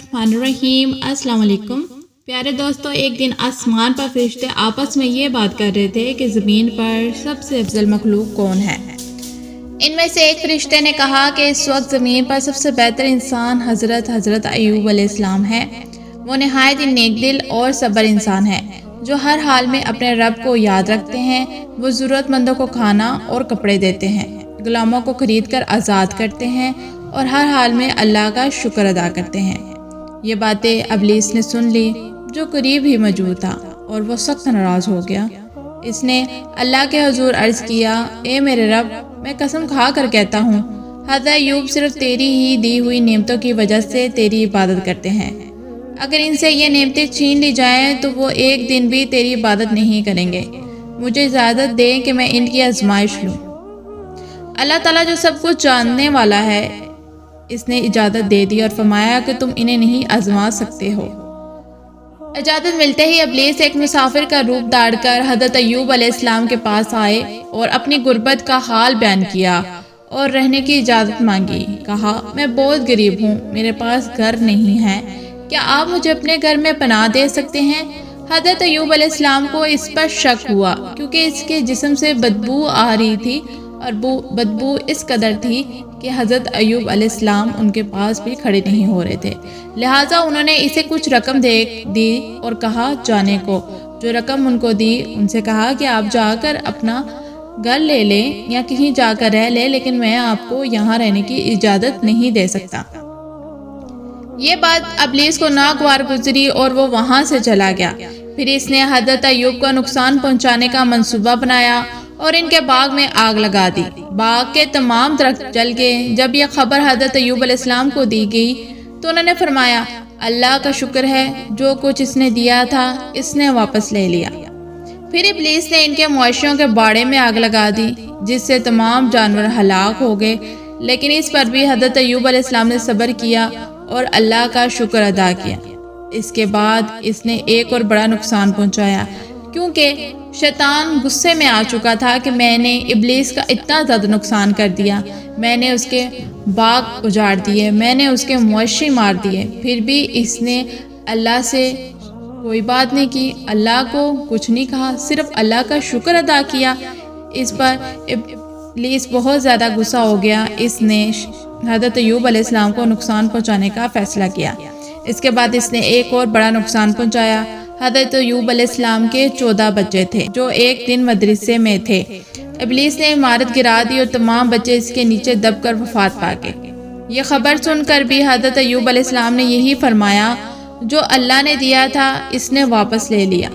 बिस्मिल्लाहिर्रहमानिर्रहीम। अस्सलाम वालेकुम प्यारे दोस्तों, एक दिन आसमान पर फरिश्ते आपस में ये बात कर रहे थे कि ज़मीन पर सबसे अफजल मखलूक कौन है। इनमें से एक फरिश्ते ने कहा कि इस वक्त ज़मीन पर सबसे बेहतर इंसान हज़रत अय्यूब अलैहिस्सलाम है। वो नहायत ही नेक दिल और सब्र इंसान है जो हर हाल में अपने रब को याद रखते हैं। वो ज़रूरतमंदों को खाना और कपड़े देते हैं, गुलामों को खरीद कर आज़ाद करते हैं और हर हाल में अल्लाह का शुक्र अदा करते हैं। ये बातें इब्लीस ने सुन ली जो करीब ही मौजूद था और वो सख्त नाराज़ हो गया। इसने अल्लाह के हुजूर अर्ज़ किया, ए मेरे रब, मैं कसम खा कर कहता हूँ हज़रत अय्यूब सिर्फ तेरी ही दी हुई नेमतों की वजह से तेरी इबादत करते हैं। अगर इनसे ये नेमतें छीन ली जाएं तो वो एक दिन भी तेरी इबादत नहीं करेंगे। मुझे इजाज़त दें कि मैं इनकी आजमाइश लूँ। अल्लाह ताला जो सब कुछ जानने वाला है, इसने इजाज़त दे दी और फरमाया कि तुम इन्हें नहीं आजमा सकते हो। इजाज़त मिलते ही इब्लीस एक मुसाफिर का रूप धार कर हज़रत अय्यूब अलैहिस्सलाम के पास आए और अपनी गुर्बत का हाल बयान किया और रहने की इजाज़त मांगी। कहा, मैं बहुत गरीब हूँ, मेरे पास घर नहीं है, क्या आप मुझे अपने घर में पनाह दे सकते हैं। हज़रत अय्यूब अलैहिस्सलाम को इस पर शक हुआ क्योंकि इसके जिस्म से बदबू आ रही थी और बदबू इस कदर थी कि हज़रत अय्यूब अलैहिस्सलाम उनके पास भी खड़े नहीं हो रहे थे। लिहाजा उन्होंने इसे कुछ रकम दे दी और कहा जाने को। जो रकम उनको दी, उनसे कहा कि आप जाकर अपना घर ले लें या कहीं जाकर रह लें, लेकिन मैं आपको यहाँ रहने की इजाज़त नहीं दे सकता। ये बात इब्लीस को नागवार गुजरी और वो वहाँ से चला गया। फिर इसने हज़रत अय्यूब को नुकसान पहुँचाने का मंसूबा बनाया और इनके बाग में आग लगा दी। बाग के तमाम दरख्त जल गए। जब यह खबर हज़रत अय्यूब अलैहिस्सलाम को दी गई तो उन्होंने फरमाया, अल्लाह का शुक्र है, जो कुछ इसने दिया था इसने वापस ले लिया। फिर इब्लीस ने इनके मुआशियों के बाड़े में आग लगा दी जिससे तमाम जानवर हलाक हो गए, लेकिन इस पर भी हज़रत अय्यूब अलैहिस्सलाम ने सब्र किया और अल्लाह का शुक्र अदा किया। इसके बाद इसने एक और बड़ा नुकसान पहुँचाया क्योंकि शैतान गुस्से में आ चुका था कि मैंने इब्लीस का इतना ज़्यादा नुकसान कर दिया, मैंने उसके बाग उजाड़ दिए, मैंने उसके मुआशी मार दिए, फिर भी इसने अल्लाह से कोई बात नहीं की, अल्लाह को कुछ नहीं कहा, सिर्फ अल्लाह का शुक्र अदा किया। इस पर इब्लीस बहुत ज़्यादा गुस्सा हो गया। इसने हज़रत अय्यूब अलैहिस्सलाम को नुकसान पहुँचाने का फ़ैसला किया। इसके बाद इसने एक और बड़ा नुकसान पहुँचाया। हज़रत अय्यूब अलैहिस्सलाम के 14 बच्चे थे जो एक दिन मदरसे में थे। इब्लीस ने इमारत गिरा दी और तमाम बच्चे इसके नीचे दबकर वफात पा गए। ये खबर सुनकर भी हज़रत अय्यूब अलैहिस्सलाम ने यही फरमाया, जो अल्लाह ने दिया था इसने वापस ले लिया।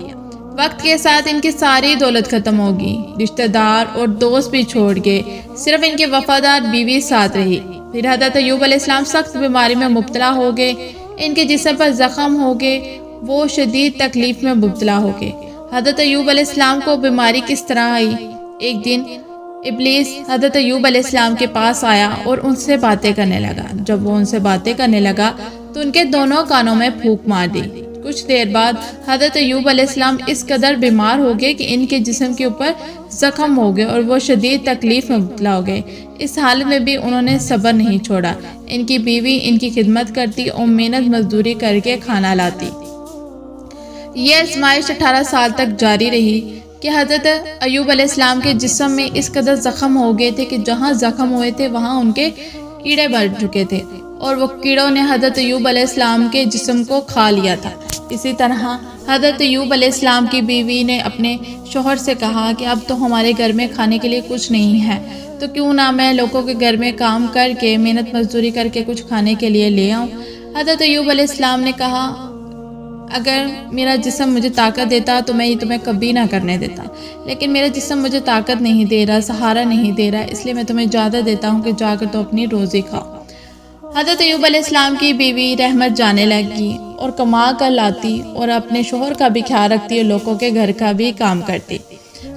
वक्त के साथ इनकी सारी दौलत ख़त्म होगी, रिश्तेदार और दोस्त भी छोड़ गए, सिर्फ इनकी वफादार बीवी साथ रही। फिर हज़रत अय्यूब अलैहिस्सलाम सख्त बीमारी में मुब्तला हो गए, इनके जिस्म पर ज़ख्म हो गए, वो शदीद तकलीफ में मुब्तला हो गए। हज़रत अय्यूब अलैहिस्सलाम को बीमारी किस तरह आई। एक दिन इब्लीस हज़रत अय्यूब अलैहिस्सलाम के पास आया और उनसे बातें करने लगा। जब वो उनसे बातें करने लगा तो उनके दोनों कानों में फूंक मार दी। कुछ देर बाद हज़रत अय्यूब अलैहिस्सलाम इस कदर बीमार हो गए कि इनके जिस्म के ऊपर ज़ख्म हो गए और वो शदीद तकलीफ में मुब्तला हो गए। इस हालत में भी उन्होंने सब्र नहीं छोड़ा। इनकी बीवी इनकी खिदमत करती और मेहनत मजदूरी करके खाना लाती। ये आजमाइश 18 साल तक जारी रही कि हज़रत अय्यूब अलैहिस्सलाम के जिस्म में इस कदर ज़ख्म हो गए थे कि जहाँ ज़ख्म हुए थे वहाँ उनके कीड़े बढ़ चुके थे और वो कीड़ों ने हज़रत अय्यूब अलैहिस्सलाम के जिस्म को खा लिया था। इसी तरह हज़रत अय्यूब अलैहिस्सलाम की बीवी ने अपने शौहर से कहा कि अब तो हमारे घर में खाने के लिए कुछ नहीं है, तो क्यों ना मैं लोगों के घर में काम करके मेहनत मजदूरी करके कुछ खाने के लिए ले आऊँ। हज़रत अय्यूब अलैहिस्सलाम ने कहा, अगर मेरा जिस्म मुझे ताकत देता तो मैं ये तुम्हें कभी ना करने देता, लेकिन मेरा जिस्म मुझे ताकत नहीं दे रहा, सहारा नहीं दे रहा, इसलिए मैं तुम्हें इजाज़त देता हूँ कि जाकर तो अपनी रोज़ी खाओ। हज़रत अय्यूब अलैहिस्सलाम की बीवी रहमत जाने लगी और कमा कर लाती और अपने शोहर का भी ख्याल रखती और लोगों के घर का भी काम करती।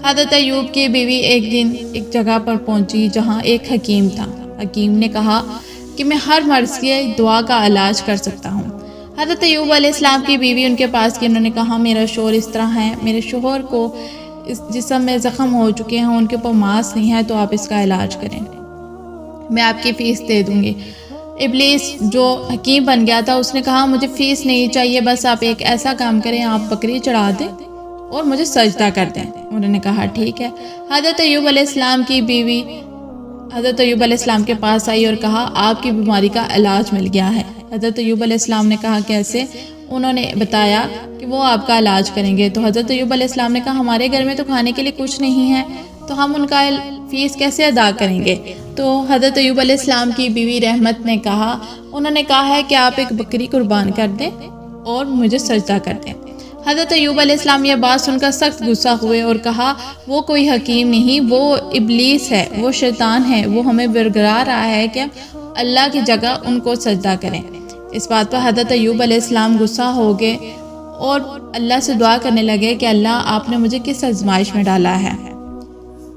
हज़रत अय्यूब की बीवी एक दिन एक जगह पर पहुंची जहां एक हकीम था। हकीम ने कहा कि मैं हर मर्ज की दुआ का इलाज कर सकता हूं। हज़रत अय्यूब अलैहिस्सलाम की बीवी उनके पास की, उन्होंने कहा, मेरा शोहर इस तरह है, मेरे शोहर को इस जिस्म में ज़ख्म हो चुके हैं, उनके ऊपर मांस नहीं है, तो आप इसका इलाज करें, मैं आपकी फ़ीस दे दूँगी। ابلیس جو حکیم بن گیا تھا اس نے کہا مجھے فیس نہیں چاہیے، بس آپ ایک ایسا کام کریں، آپ بکری چڑھا دیں اور مجھے سجدہ کر دیں۔ انہوں نے کہا ٹھیک ہے۔ حضرت ایوب علیہ السلام کی بیوی حضرت ایوب علیہ السلام کے پاس آئی اور کہا آپ کی بیماری کا علاج مل گیا ہے۔ حضرت ایوب علیہ السلام نے کہا کیسے؟ انہوں نے بتایا کہ وہ آپ کا علاج کریں گے۔ تو حضرت ایوب علیہ السلام نے کہا ہمارے گھر میں تو کھانے کے لیے کچھ نہیں ہے، تو ہم ان کا فیس کیسے ادا کریں گے؟ تو حضرت ایوب علیہ السلام کی بیوی رحمت نے کہا، انہوں نے کہا ہے کہ آپ ایک بکری قربان کر دیں اور مجھے سجدہ کر دیں۔ حضرت ایوب علیہ السلام یہ بات سن کر سخت غصہ ہوئے اور کہا وہ کوئی حکیم نہیں، وہ ابلیس ہے، وہ شیطان ہے، وہ ہمیں برگرا رہا ہے کہ اللہ کی جگہ ان کو سجدہ کریں۔ اس بات پر حضرت ایوب علیہ السلام غصہ ہو گئے اور اللہ سے دعا کرنے لگے کہ اللہ آپ نے مجھے کس آزمائش میں ڈالا ہے۔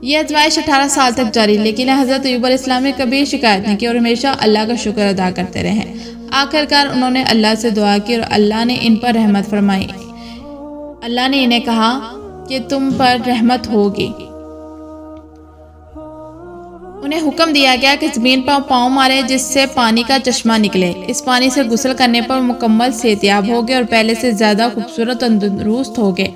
یہ آزمائش 18 سال تک جاری، لیکن حضرت ایوب علیہ السلام نے کبھی شکایت نہیں کی اور ہمیشہ اللہ کا شکر ادا کرتے رہے۔ آخرکار انہوں نے اللہ سے دعا کی اور اللہ نے ان پر رحمت فرمائی۔ اللہ نے انہیں کہا کہ تم پر رحمت ہوگی۔ انہیں حکم دیا گیا کہ زمین پر پاؤں مارے جس سے پانی کا چشمہ نکلے۔ اس پانی سے غسل کرنے پر مکمل صحتیاب ہو گئے اور پہلے سے زیادہ خوبصورت اور تندرست ہو گئے۔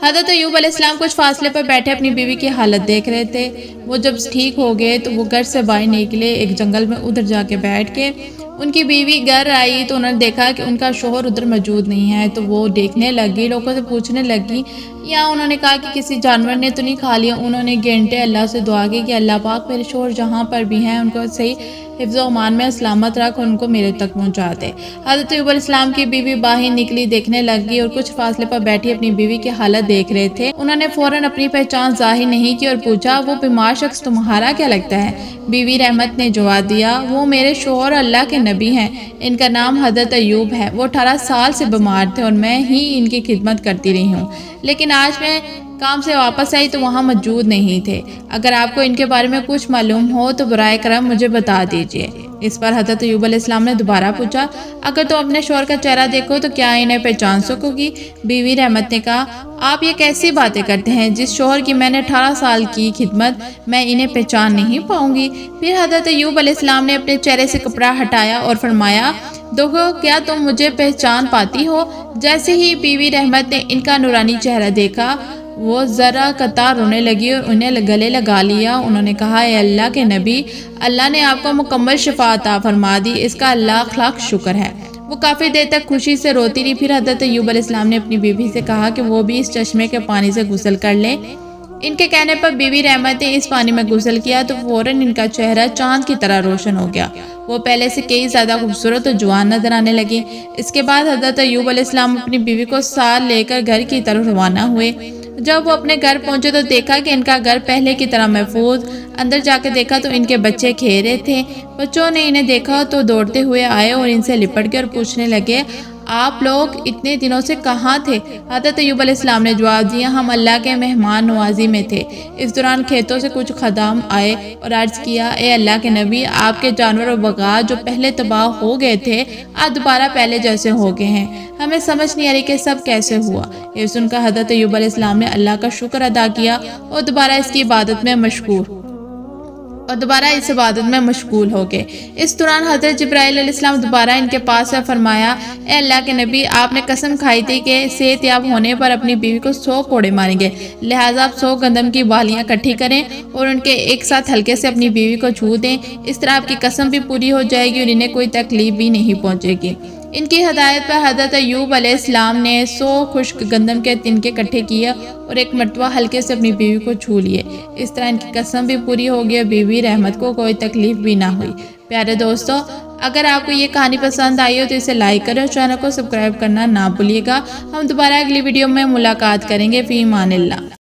حضرت ایوب علیہ السلام کچھ فاصلے پر بیٹھے اپنی بیوی کی حالت دیکھ رہے تھے۔ وہ جب ٹھیک ہو گئے تو وہ گھر سے باہر نکلے، ایک جنگل میں ادھر جا کے بیٹھ کے ان کی بیوی گھر آئی تو انہوں نے دیکھا کہ ان کا شوہر ادھر موجود نہیں ہے، تو وہ دیکھنے لگی، لوگوں سے پوچھنے لگی، یا انہوں نے کہا کہ کسی جانور نے تو نہیں کھا لیا۔ انہوں نے گھنٹے اللہ سے دعا کی کہ اللہ پاک میرے شوہر جہاں پر بھی ہیں ان کو صحیح حفظ و امان میں سلامت رکھ اور ان کو میرے تک پہنچا دے۔ حضرت ایوب علیہ السلام کی بیوی باہر نکلی، دیکھنے لگی اور کچھ فاصلے پر بیٹھی اپنی بیوی کی حالت دیکھ رہے تھے۔ انہوں نے فوراً اپنی پہچان ظاہر نہیں کی اور پوچھا وہ بیمار شخص تمہارا کیا لگتا ہے؟ بیوی رحمت نے جواب دیا وہ میرے شوہر اللہ کے نبی ہیں، ان کا نام حضرت ایوب ہے، وہ 18 سال سے بیمار تھے اور میں ہی ان کی خدمت کرتی رہی ہوں، لیکن آج میں کام سے واپس آئی تو وہاں موجود نہیں تھے۔ اگر آپ کو ان کے بارے میں کچھ معلوم ہو تو برائے کرم مجھے بتا دیجیے۔ اس پر حضرت ایوب علیہ السلام نے دوبارہ پوچھا اگر تم اپنے شوہر کا چہرہ دیکھو تو کیا انہیں پہچان سکو گی؟ بیوی رحمت نے کہا آپ یہ کیسی باتیں کرتے ہیں؟ جس شوہر کی میں نے 18 سال کی خدمت، میں انہیں پہچان نہیں پاؤں گی۔ پھر حضرت ایوب علیہ السلام نے اپنے چہرے سے کپڑا ہٹایا اور فرمایا دیکھو کیا تم مجھے پہچان پاتی ہو؟ جیسے ہی بیوی رحمت نے ان کا نورانی چہرہ دیکھا وہ ذرا قطار رونے لگی اور انہیں گلے لگا لیا۔ انہوں نے کہا اے اللہ کے نبی، اللہ نے آپ کو مکمل شفا عطا فرما دی، اس کا لاکھ لاکھ شکر ہے۔ وہ کافی دیر تک خوشی سے روتی رہی۔ پھر حضرت ایوب علیہ السلام نے اپنی بیوی سے کہا کہ وہ بھی اس چشمے کے پانی سے غسل کر لے۔ ان کے کہنے پر بیوی رحمت نے اس پانی میں غسل کیا تو فوراً ان کا چہرہ چاند کی طرح روشن ہو گیا، وہ پہلے سے کئی زیادہ خوبصورت اور جوان نظر آنے لگی۔ اس کے بعد حضرت ایوب علیہ السلام اپنی بیوی کو ساتھ لے کر گھر کی طرف روانہ ہوئے۔ جب وہ اپنے گھر پہنچے تو دیکھا کہ ان کا گھر پہلے کی طرح محفوظ۔ اندر جا کے دیکھا تو ان کے بچے کھیل رہے تھے۔ بچوں نے انہیں دیکھا تو دوڑتے ہوئے آئے اور ان سے لپٹ کے اور پوچھنے لگے آپ لوگ اتنے دنوں سے کہاں تھے؟ حضرت ایوب علیہ السلام نے جواب دیا ہم اللہ کے مہمان نوازی میں تھے۔ اس دوران کھیتوں سے کچھ خدام آئے اور عرض کیا اے اللہ کے نبی، آپ کے جانور و باغات جو پہلے تباہ ہو گئے تھے آج دوبارہ پہلے جیسے ہو گئے ہیں، ہمیں سمجھ نہیں آ رہی کہ سب کیسے ہوا۔ یہ سن کر حضرت ایوب علیہ السلام نے اللہ کا شکر ادا کیا اور دوبارہ اس عبادت میں مشغول ہو گئے۔ اس دوران حضرت جبرائیل علیہ السلام دوبارہ ان کے پاس سے فرمایا اے اللہ کے نبی، آپ نے قسم کھائی تھی کہ صحت یاب ہونے پر اپنی بیوی کو 100 کوڑے ماریں گے، لہٰذا آپ 100 گندم کی بالیاں اکٹھی کریں اور ان کے ایک ساتھ ہلکے سے اپنی بیوی کو چھو دیں، اس طرح آپ کی قسم بھی پوری ہو جائے گی اور انہیں کوئی تکلیف بھی نہیں پہنچے گی۔ ان کی ہدایت پر حضرت ایوب علیہ السلام نے 100 خشک گندم کے تنکے اکٹھے کیے اور ایک مرتبہ ہلکے سے اپنی بیوی کو چھو لیے، اس طرح ان کی قسم بھی پوری ہو گئی اور بیوی رحمت کو کوئی تکلیف بھی نہ ہوئی۔ پیارے دوستو، اگر آپ کو یہ کہانی پسند آئی ہو تو اسے لائک کریں اور چینل کو سبسکرائب کرنا نہ بھولیے گا۔ ہم دوبارہ اگلی ویڈیو میں ملاقات کریں گے۔ فی امان اللہ۔